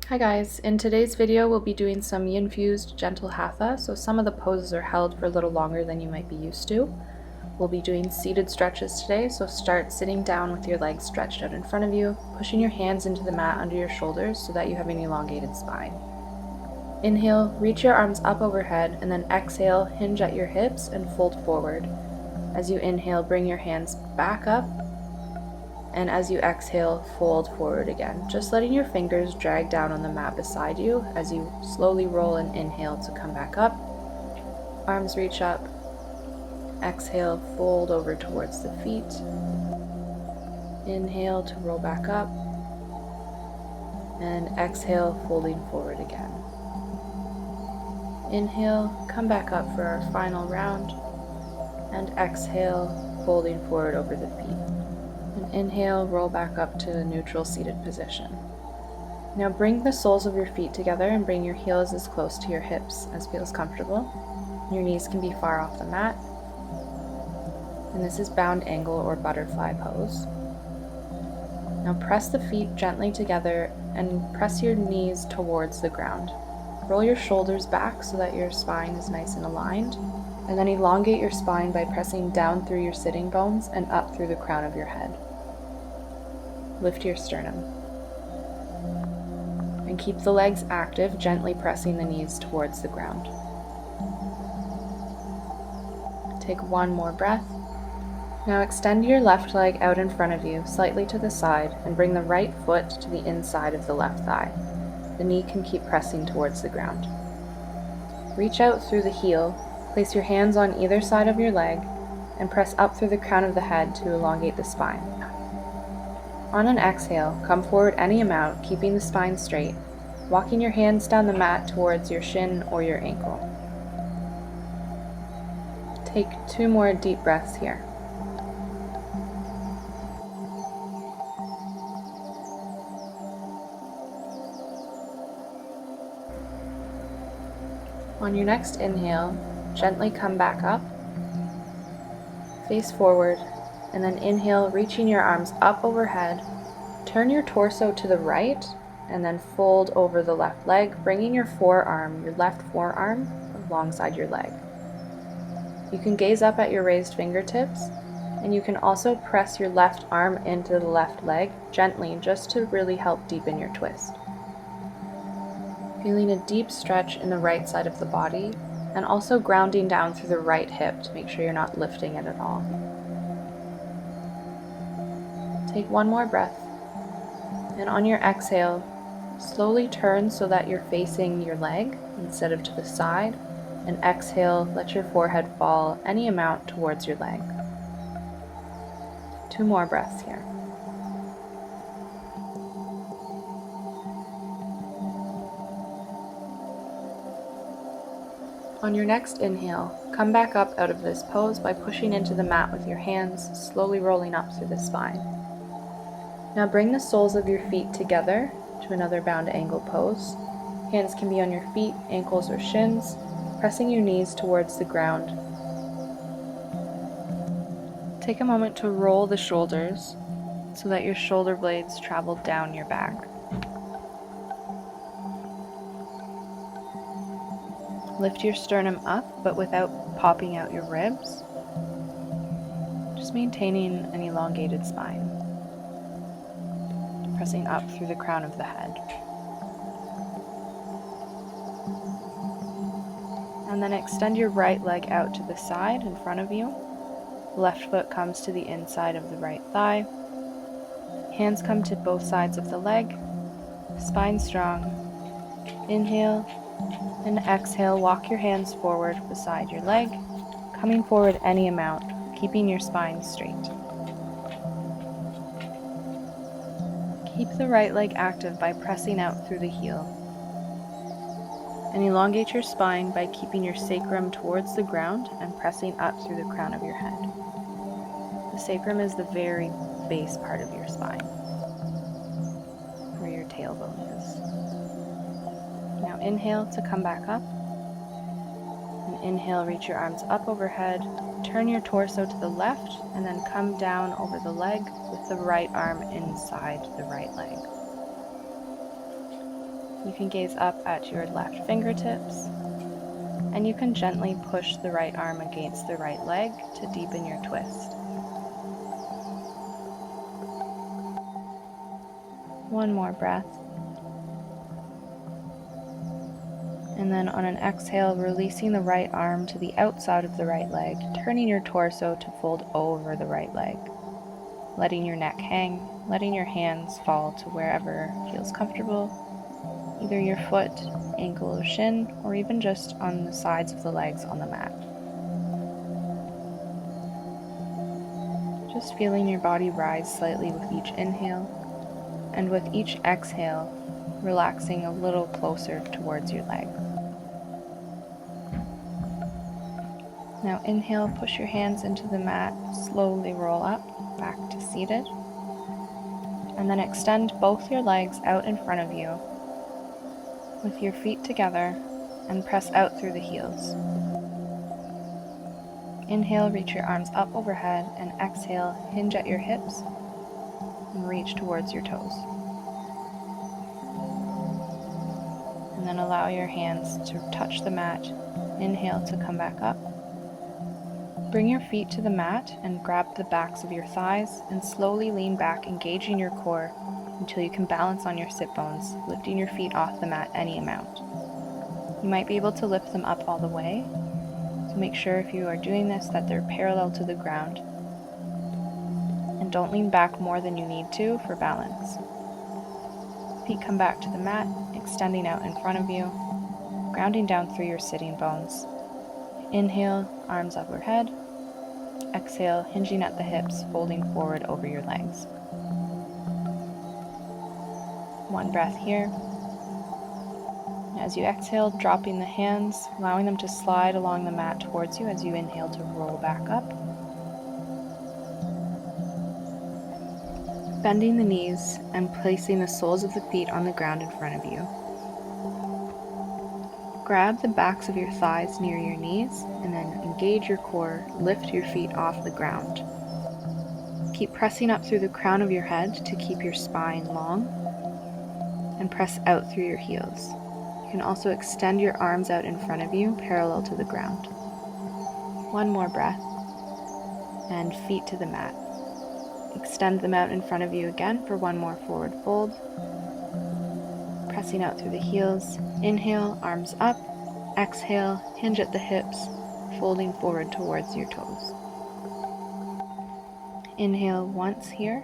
Hi guys, in today's video we'll be doing some Yinfused gentle Hatha, so some of the poses are held for a little longer than you might be used to. We'll be doing seated stretches today, so start sitting down with your legs stretched out in front of you, pushing your hands into the mat under your shoulders so that you have an elongated spine. Inhale, reach your arms up overhead, and then exhale, hinge at your hips and fold forward. As you inhale, bring your hands back up, and as you exhale, fold forward again, just letting your fingers drag down on the mat beside you as you slowly roll and inhale to come back up. Arms reach up, exhale, fold over towards the feet. Inhale to roll back up, and exhale, folding forward again. Inhale, come back up for our final round, and exhale, folding forward over the feet. And inhale, roll back up to a neutral seated position. Now bring the soles of your feet together and bring your heels as close to your hips as feels comfortable. Your knees can be far off the mat. And this is bound angle or butterfly pose. Now press the feet gently together and press your knees towards the ground. Roll your shoulders back so that your spine is nice and aligned. And then elongate your spine by pressing down through your sitting bones and up through the crown of your head. Lift your sternum. And keep the legs active, gently pressing the knees towards the ground. Take one more breath. Now extend your left leg out in front of you, slightly to the side, and bring the right foot to the inside of the left thigh. The knee can keep pressing towards the ground. Reach out through the heel. Place your hands on either side of your leg and press up through the crown of the head to elongate the spine. On an exhale, come forward any amount, keeping the spine straight, walking your hands down the mat towards your shin or your ankle. Take 2 more deep breaths here. On your next inhale, gently come back up, face forward, and then inhale, reaching your arms up overhead. Turn your torso to the right, and then fold over the left leg, bringing your left forearm, alongside your leg. You can gaze up at your raised fingertips, and you can also press your left arm into the left leg gently, just to really help deepen your twist. Feeling a deep stretch in the right side of the body, and also grounding down through the right hip to make sure you're not lifting it at all. Take one more breath, and on your exhale, slowly turn so that you're facing your leg instead of to the side, and exhale, let your forehead fall any amount towards your leg. 2 more breaths here. On your next inhale, come back up out of this pose by pushing into the mat with your hands, slowly rolling up through the spine. Now bring the soles of your feet together to another bound angle pose. Hands can be on your feet, ankles, or shins, pressing your knees towards the ground. Take a moment to roll the shoulders so that your shoulder blades travel down your back. Lift your sternum up, but without popping out your ribs. Just maintaining an elongated spine. Pressing up through the crown of the head. And then extend your right leg out to the side in front of you. Left foot comes to the inside of the right thigh. Hands come to both sides of the leg. Spine strong. Inhale and exhale, walk your hands forward beside your leg, coming forward any amount, keeping your spine straight. Keep the right leg active by pressing out through the heel. And elongate your spine by keeping your sacrum towards the ground and pressing up through the crown of your head. The sacrum is the very base part of your spine, where your tailbone is. Now inhale to come back up. And inhale, reach your arms up overhead. Turn your torso to the left and then come down over the leg with the right arm inside the right leg. You can gaze up at your left fingertips, and you can gently push the right arm against the right leg to deepen your twist. One more breath. And then on an exhale, releasing the right arm to the outside of the right leg, turning your torso to fold over the right leg, letting your neck hang, letting your hands fall to wherever feels comfortable, either your foot, ankle, or shin, or even just on the sides of the legs on the mat. Just feeling your body rise slightly with each inhale, and with each exhale, relaxing a little closer towards your leg. Now inhale, push your hands into the mat, slowly roll up, back to seated. And then extend both your legs out in front of you with your feet together and press out through the heels. Inhale, reach your arms up overhead, and exhale, hinge at your hips and reach towards your toes. And then allow your hands to touch the mat. Inhale to come back up. Bring your feet to the mat and grab the backs of your thighs and slowly lean back, engaging your core until you can balance on your sit bones, lifting your feet off the mat any amount. You might be able to lift them up all the way, so make sure if you are doing this that they're parallel to the ground. And don't lean back more than you need to for balance. Feet come back to the mat, extending out in front of you, grounding down through your sitting bones. Inhale, arms overhead. Exhale, hinging at the hips, folding forward over your legs. One breath here. As you exhale, dropping the hands, allowing them to slide along the mat towards you as you inhale to roll back up. Bending the knees and placing the soles of the feet on the ground in front of you. Grab the backs of your thighs near your knees and then engage your core, lift your feet off the ground. Keep pressing up through the crown of your head to keep your spine long and press out through your heels. You can also extend your arms out in front of you, parallel to the ground. One more breath and feet to the mat. Extend them out in front of you again for one more forward fold. Pressing out through the heels. Inhale, arms up. Exhale, hinge at the hips, folding forward towards your toes. Inhale once here.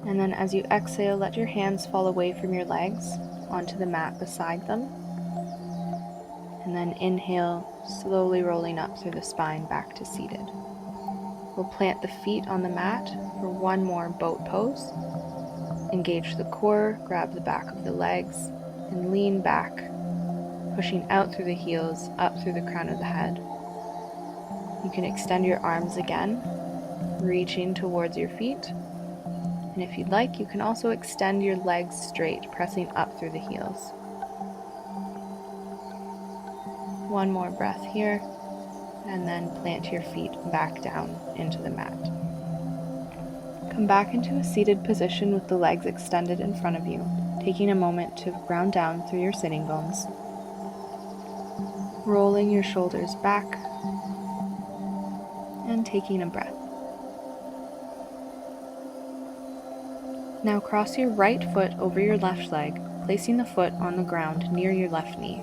And then as you exhale, let your hands fall away from your legs onto the mat beside them. And then inhale, slowly rolling up through the spine back to seated. We'll plant the feet on the mat for one more boat pose. Engage the core, grab the back of the legs, and lean back, pushing out through the heels, up through the crown of the head. You can extend your arms again, reaching towards your feet. And if you'd like, you can also extend your legs straight, pressing up through the heels. One more breath here, and then plant your feet back down into the mat. Come back into a seated position with the legs extended in front of you, taking a moment to ground down through your sitting bones. Rolling your shoulders back and taking a breath. Now cross your right foot over your left leg, placing the foot on the ground near your left knee.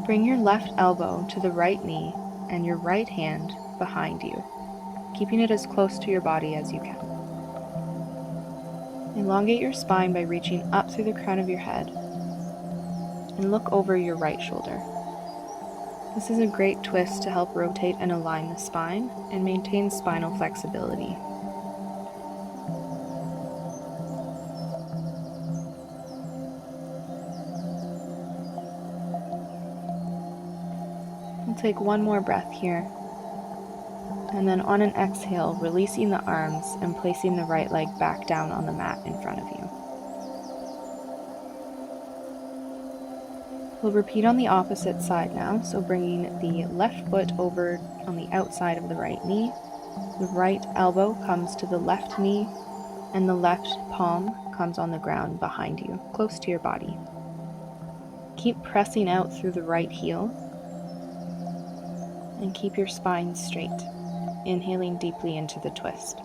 Bring your left elbow to the right knee and your right hand behind you, keeping it as close to your body as you can. Elongate your spine by reaching up through the crown of your head and look over your right shoulder. This is a great twist to help rotate and align the spine and maintain spinal flexibility. We'll take one more breath here. And then on an exhale, releasing the arms and placing the right leg back down on the mat in front of you. We'll repeat on the opposite side now, so bringing the left foot over on the outside of the right knee. The right elbow comes to the left knee, and the left palm comes on the ground behind you, close to your body. Keep pressing out through the right heel and keep your spine straight, inhaling deeply into the twist.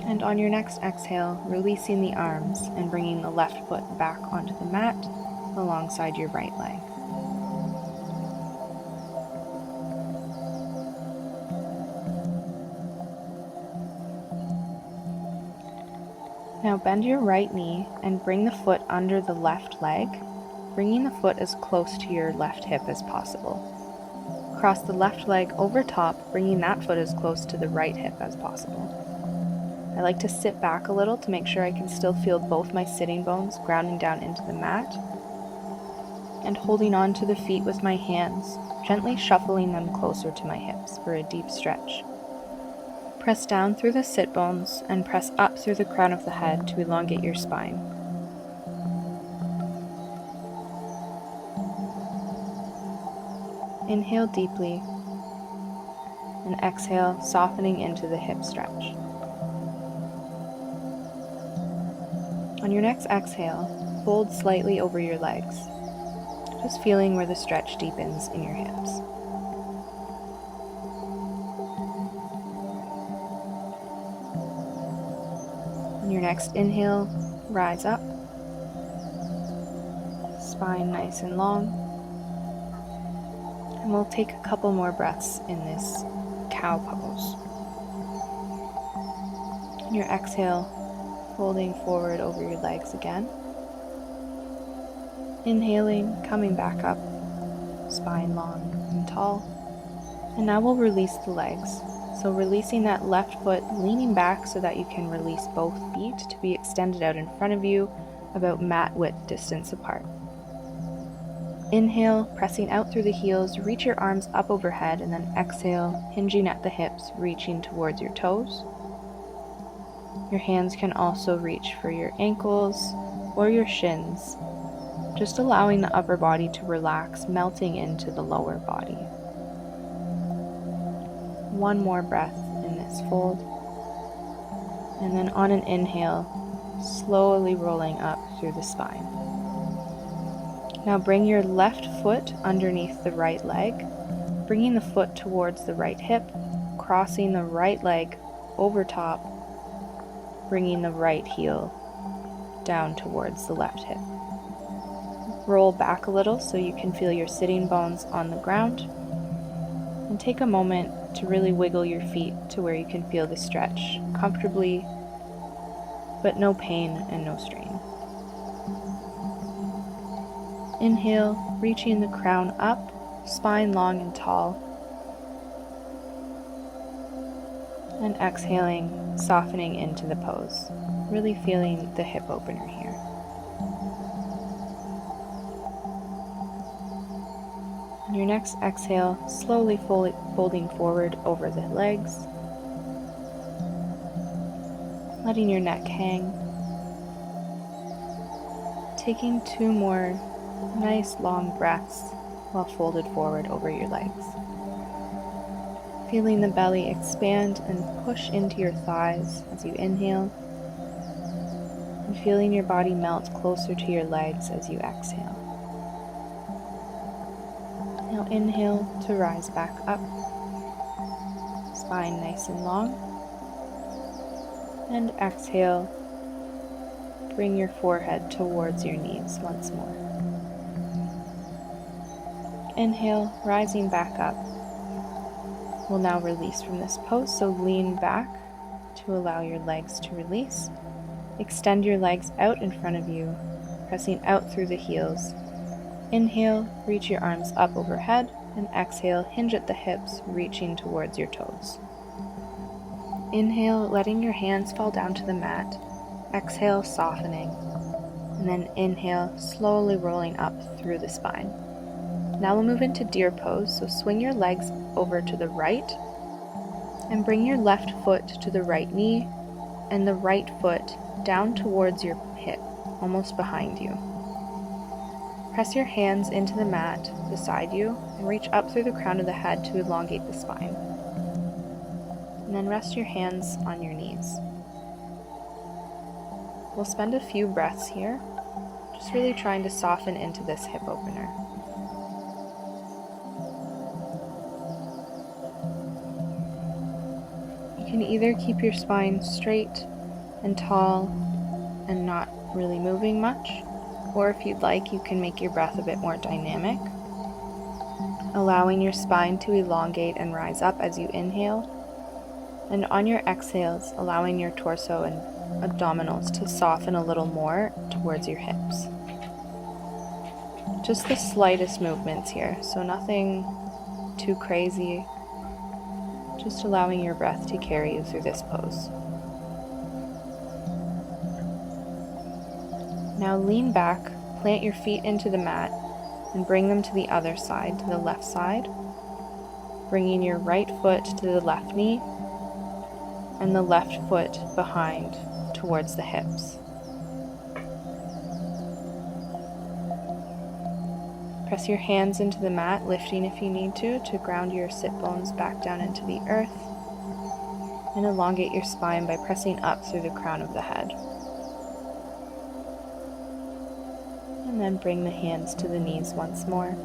And on your next exhale, releasing the arms and bringing the left foot back onto the mat alongside your right leg. Now bend your right knee and bring the foot under the left leg, bringing the foot as close to your left hip as possible. Cross the left leg over top, bringing that foot as close to the right hip as possible. I like to sit back a little to make sure I can still feel both my sitting bones grounding down into the mat, and holding on to the feet with my hands, gently shuffling them closer to my hips for a deep stretch. Press down through the sit bones and press up through the crown of the head to elongate your spine. Inhale deeply and exhale, softening into the hip stretch. On your next exhale, fold slightly over your legs, just feeling where the stretch deepens in your hips. On your next inhale, rise up, spine nice and long, and we'll take a couple more breaths in this cow pose. On your exhale, folding forward over your legs again. Inhaling, coming back up, spine long and tall. And now we'll release the legs. So releasing that left foot, leaning back so that you can release both feet to be extended out in front of you, about mat width distance apart. Inhale, pressing out through the heels, reach your arms up overhead, and then exhale, hinging at the hips, reaching towards your toes. Your hands can also reach for your ankles or your shins, just allowing the upper body to relax, melting into the lower body. One more breath in this fold, and then on an inhale, slowly rolling up through the spine. Now bring your left foot underneath the right leg, bringing the foot towards the right hip, crossing the right leg over top, bringing the right heel down towards the left hip. Roll back a little so you can feel your sitting bones on the ground, and take a moment to really wiggle your feet to where you can feel the stretch comfortably, but no pain and no strain. Inhale, reaching the crown up, spine long and tall, and exhaling, softening into the pose, really feeling the hip opener here. On your next exhale, slowly folding forward over the legs, letting your neck hang, taking 2 more nice long breaths while folded forward over your legs. Feeling the belly expand and push into your thighs as you inhale, and feeling your body melt closer to your legs as you exhale. Now inhale to rise back up, spine nice and long, and exhale, bring your forehead towards your knees once more. Inhale, rising back up. We'll now release from this pose, so lean back to allow your legs to release. Extend your legs out in front of you, pressing out through the heels. Inhale, reach your arms up overhead, and exhale, hinge at the hips, reaching towards your toes. Inhale, letting your hands fall down to the mat. Exhale, softening. And then inhale, slowly rolling up through the spine. Now we'll move into deer pose, so swing your legs over to the right and bring your left foot to the right knee, and the right foot down towards your hip, almost behind you. Press your hands into the mat beside you and reach up through the crown of the head to elongate the spine. And then rest your hands on your knees. We'll spend a few breaths here, just really trying to soften into this hip opener. You can either keep your spine straight and tall and not really moving much, or if you'd like, you can make your breath a bit more dynamic, allowing your spine to elongate and rise up as you inhale, and on your exhales, allowing your torso and abdominals to soften a little more towards your hips. Just the slightest movements here, so nothing too crazy, just allowing your breath to carry you through this pose. Now lean back, plant your feet into the mat, and bring them to the other side, to the left side, bringing your right foot to the left knee, and the left foot behind towards the hips. Press your hands into the mat, lifting if you need to ground your sit bones back down into the earth, and elongate your spine by pressing up through the crown of the head. And then bring the hands to the knees once more,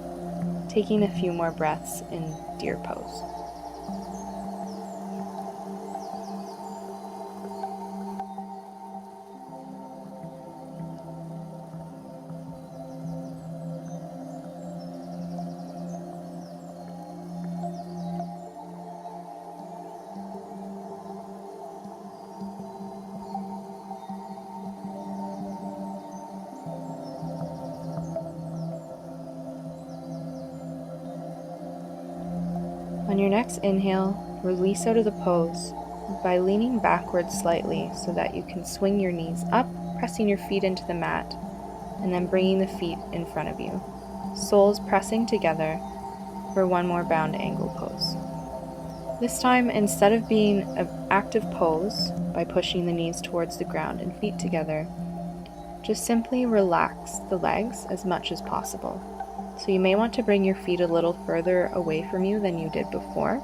taking a few more breaths in deer pose. On your next inhale, release out of the pose by leaning backwards slightly so that you can swing your knees up, pressing your feet into the mat, and then bringing the feet in front of you, soles pressing together for one more bound angle pose. This time, instead of being an active pose by pushing the knees towards the ground and feet together, just simply relax the legs as much as possible. So you may want to bring your feet a little further away from you than you did before.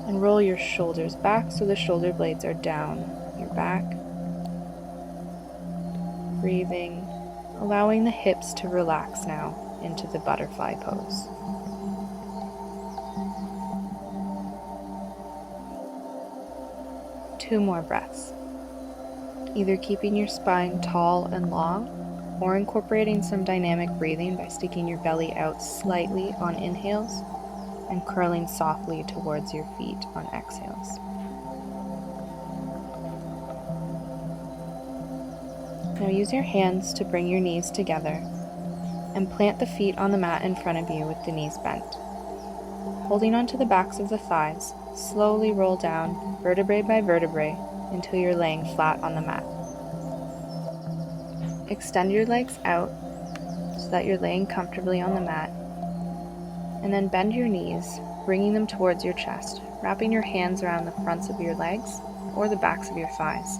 And roll your shoulders back so the shoulder blades are down your back. Breathing, allowing the hips to relax now into the butterfly pose. Two more breaths. Either keeping your spine tall and long, or incorporating some dynamic breathing by sticking your belly out slightly on inhales and curling softly towards your feet on exhales. Now use your hands to bring your knees together and plant the feet on the mat in front of you with the knees bent. Holding onto the backs of the thighs, slowly roll down vertebrae by vertebrae until you're laying flat on the mat. Extend your legs out so that you're laying comfortably on the mat, and then bend your knees, bringing them towards your chest, wrapping your hands around the fronts of your legs or the backs of your thighs.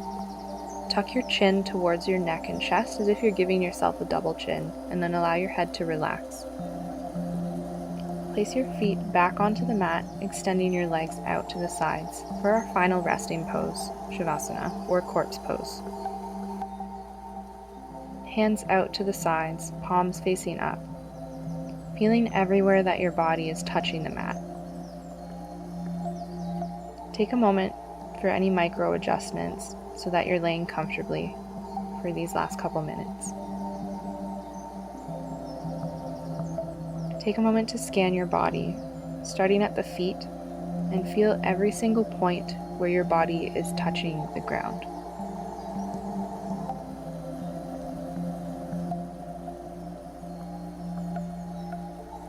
Tuck your chin towards your neck and chest as if you're giving yourself a double chin, and then allow your head to relax. Place your feet back onto the mat, extending your legs out to the sides for our final resting pose, Shavasana, or corpse pose. Hands out to the sides, palms facing up, feeling everywhere that your body is touching the mat. Take a moment for any micro adjustments so that you're laying comfortably for these last couple minutes. Take a moment to scan your body, starting at the feet, and feel every single point where your body is touching the ground.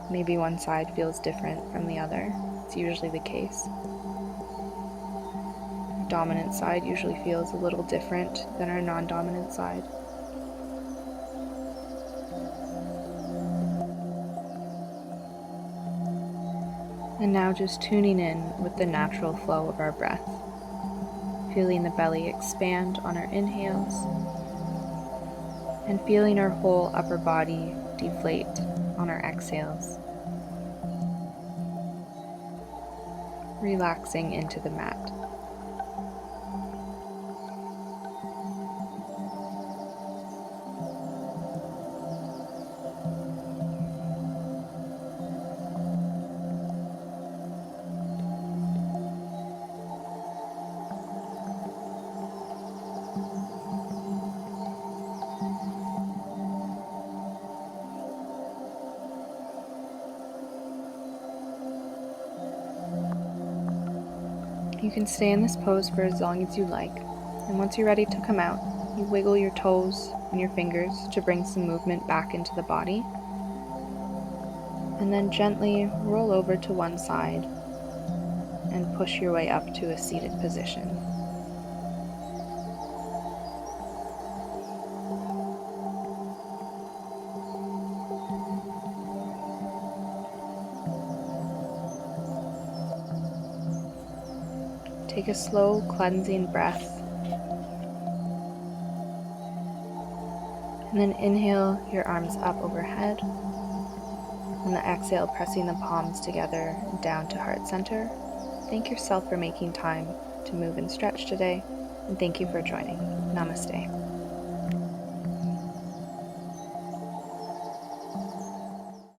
Maybe one side feels different from the other. It's usually the case. Our dominant side usually feels a little different than our non-dominant side. And now just tuning in with the natural flow of our breath. feeling the belly expand on our inhales, and feeling our whole upper body deflate on our exhales, relaxing into the mat. You can stay in this pose for as long as you like, and once you're ready to come out, you wiggle your toes and your fingers to bring some movement back into the body, and then gently roll over to one side and push your way up to a seated position. Take a slow cleansing breath, and then inhale your arms up overhead, and the exhale pressing the palms together down to heart center. Thank yourself for making time to move and stretch today, and thank you for joining. Namaste.